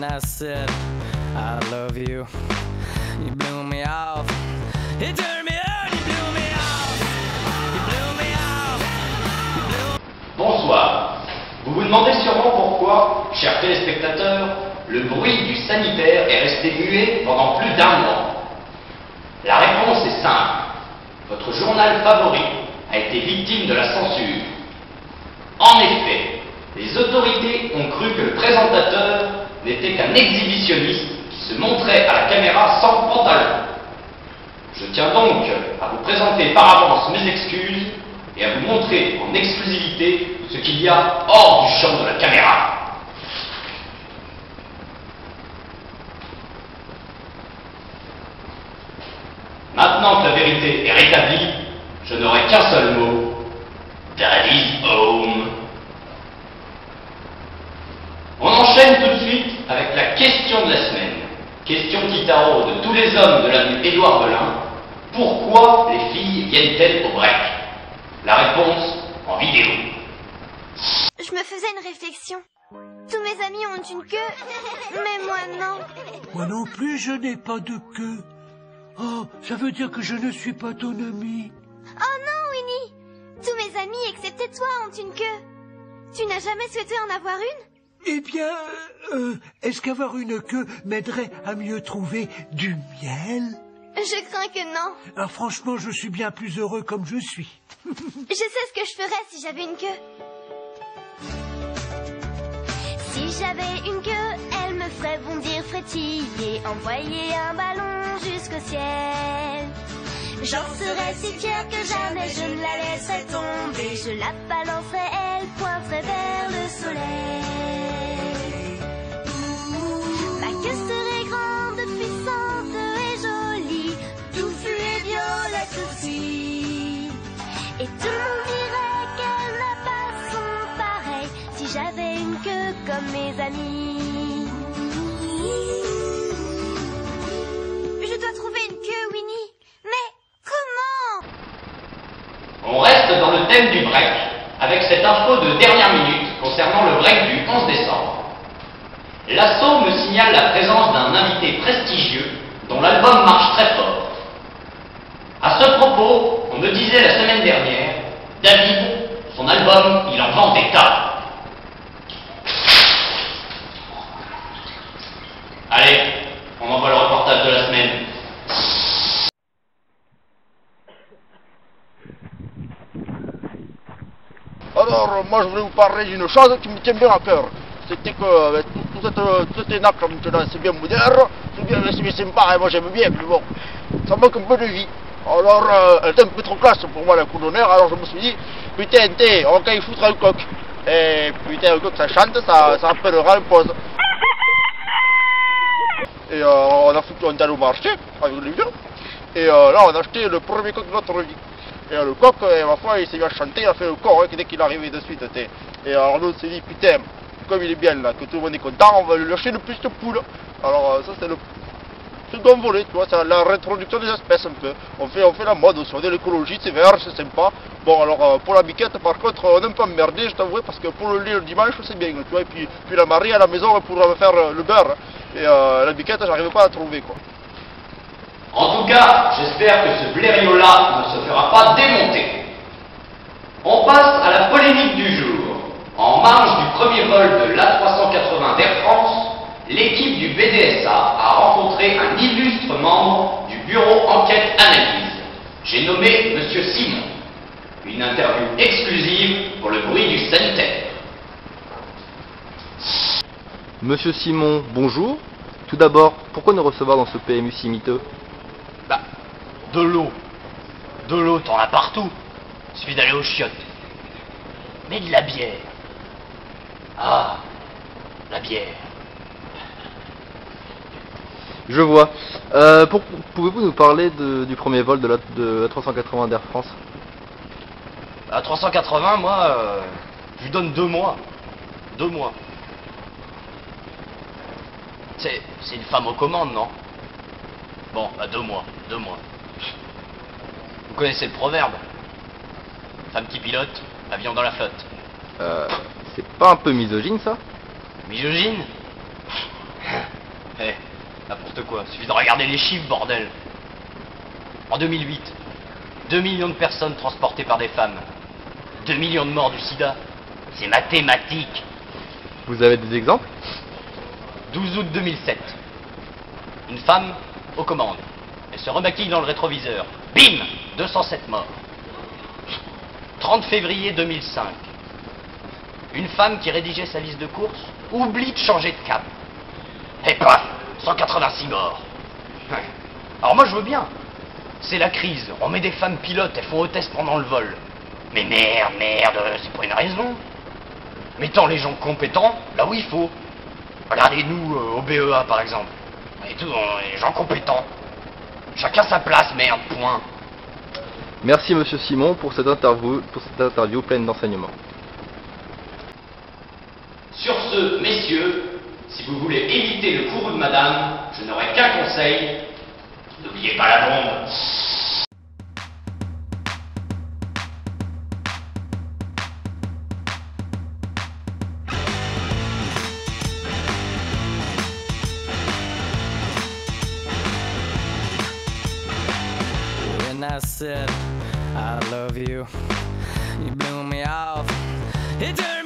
and I said, I love you. You blew me off. He turned me on, you blew me off. You blew me off. You blew... Bonsoir. Vous vous demandez sûrement pourquoi, chers téléspectateurs, le bruit du sanitaire est resté muet pendant plus d'un mois. La réponse est simple. Votre journal favori a été victime de la censure. En effet, les autorités ont cru que le présentateur n'était qu'un exhibitionniste qui se montrait à la caméra sans pantalon. Je tiens donc à vous présenter par avance mes excuses et à vous montrer en exclusivité ce qu'il y a hors du champ de la caméra. Maintenant que la vérité est rétablie, je n'aurai qu'un seul mot. Daddy's home. On enchaîne tout de suite avec la question de la semaine. Question qui taraude tous les hommes de l'avenue Édouard Belin. Pourquoi les filles viennent-elles au break? La réponse en vidéo. Je me faisais une réflexion. Tous mes amis ont une queue, mais moi non. Moi non plus, je n'ai pas de queue. Oh, ça veut dire que je ne suis pas ton ami. Oh non, Winnie. Tous mes amis, excepté toi, ont une queue. Tu n'as jamais souhaité en avoir une? Eh bien, est-ce qu'avoir une queue m'aiderait à mieux trouver du miel? Je crains que non. Ah, franchement, je suis bien plus heureux comme je suis. Je sais ce que je ferais si j'avais une queue. Si j'avais une queue, elle me ferait bondir, frétiller, envoyer un ballon jusqu'au ciel. J'en serais si fière que jamais je ne la laisserais tomber. Je la balancerais, elle pointerait vers le soleil. Ma queue serait grande, puissante et jolie, touffue et violette aussi. Et tout le monde dirait qu'elle n'a pas son pareil si j'avais une queue comme mes amis. Je dois trouver une queue, Winnie. Mais comment? On reste dans le thème du break avec cette info de dernière minute concernant le break du 11 décembre. L'assaut me signale la présence d'un invité prestigieux dont l'album marche très fort. À ce propos, on me disait la semaine dernière, David, son album, il en vend des tas. Allez, on envoie le reportage de la semaine. Alors, moi je voulais vous parler d'une chose qui me tient bien à cœur. C'était que toute cette énacle maintenant c'est bien moderne, c'est bien sympa, et moi j'aime bien, mais bon, ça manque un peu de vie. Alors, elle était un peu trop classe pour moi la coulonnaire, alors je me suis dit, putain, on va y foutre un coq. Et putain, un coq ça chante, ça appellera une pause. Et on a foutu un tel au marché, avec le vieux, et là on a acheté le premier coq de notre vie. Et le coq, ma foi, il s'est mis à chanter, il a fait le corps dès qu'il est arrivé de suite. Et alors nous on s'est dit, putain, comme il est bien là, que tout le monde est content, on va lui lâcher le plus de poules. Alors ça c'est le second volet, tu vois, c'est la réintroduction des espèces un peu. On fait la mode, on de l'écologie, c'est vert, c'est sympa. Bon alors pour la biquette par contre, on est un peu emmerdé, je t'avoue, parce que pour le lait le dimanche c'est bien, tu vois, et puis la Marie à la maison pour faire le beurre. Et la biquette, j'arrive pas à la trouver quoi. En tout cas, j'espère que ce blériot-là ne se fera pas démonter. On passe à la polémique du jour. En marge du premier vol de l'A380 d'Air France, l'équipe du BDSA a rencontré un illustre membre du bureau enquête-analyse. J'ai nommé Monsieur Simon. Une interview exclusive pour le bruit du sanitaire. Monsieur Simon, bonjour. Tout d'abord, pourquoi nous recevoir dans ce PMU si miteux? Bah, de l'eau. De l'eau, t'en as partout. Il suffit d'aller aux chiottes. Mais de la bière. Ah, la bière. Je vois. Pouvez-vous nous parler du premier vol de la 380 d'Air France? À 380, moi, je lui donne 2 mois. 2 mois. C'est une femme aux commandes, non? Bon, bah 2 mois. 2 mois. Vous connaissez le proverbe? Femme qui pilote, avion dans la flotte. C'est pas un peu misogyne ça? Misogyne? Eh, n'importe quoi, suffit de regarder les chiffres, bordel. En 2008, 2 millions de personnes transportées par des femmes. 2 millions de morts du sida. C'est mathématique. Vous avez des exemples? 12 août 2007. Une femme aux commandes. Elle se remaquille dans le rétroviseur. Bim! 207 morts. 30 février 2005. Une femme qui rédigeait sa liste de courses oublie de changer de cap. Et paf! 186 morts. Alors moi je veux bien. C'est la crise. On met des femmes pilotes, elles font hôtesse pendant le vol. Mais merde, c'est pour une raison. Mettons les gens compétents là où il faut. Regardez-nous au BEA par exemple. Et tout, les gens compétents. Chacun sa place, merde, point. Merci Monsieur Simon pour cette interview pleine d'enseignements. Sur ce, messieurs, si vous voulez éviter le courroux de madame, je n'aurai qu'un conseil. N'oubliez pas la bombe. When I said I love you, you blew me off. It turned